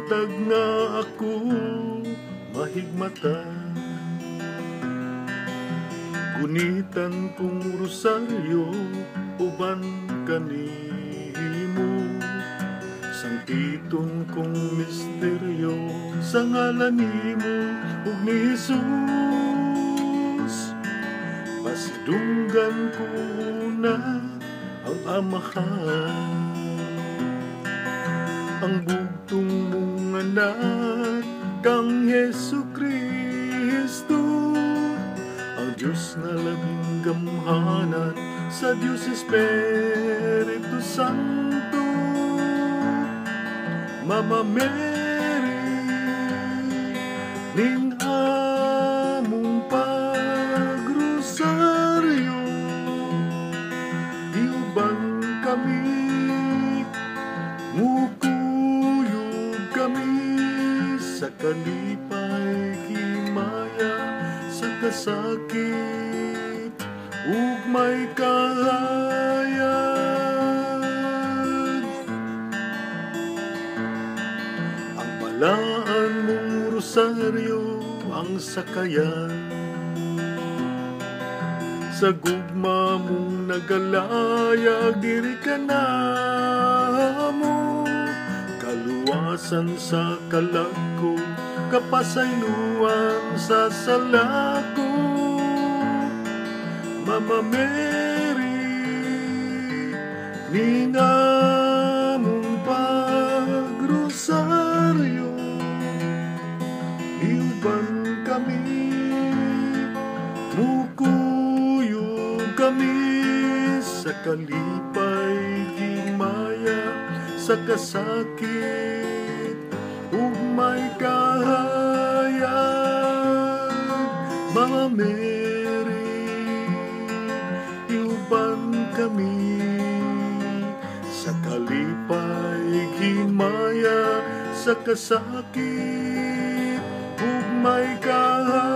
Hantag nga ako mahigmata, gunitan kong rosaryo uban kanimo, sangkiton kong misteryo sa ngalan nimo ug ni Jesus. Pasidunggan ko na ang Amahan, ang bugtong mong anak kang Jesucristo, ang Diyos na labing gamhanan sa Diyos Espiritu Santo. Mama Mary, ning among pagrosaryo, iuban kami, mukuyog kami sa kalipay himaya, sa kasakit ug may kahayag. Ang balaan mong rosaryo ang sakayan, sa gugma mong nagalayag diri ka na mo, kaluwasan sa kalag ko, kapasayloan sa sala ko. Mama Mary, ning among pagrosaryo, iuban kami, mukuyog kami sa kalipay himaya, sa kasakit ug may kahayag. Mama Mary, iuban kami sa kalipay himaya, sa kasakit ug may kahayag.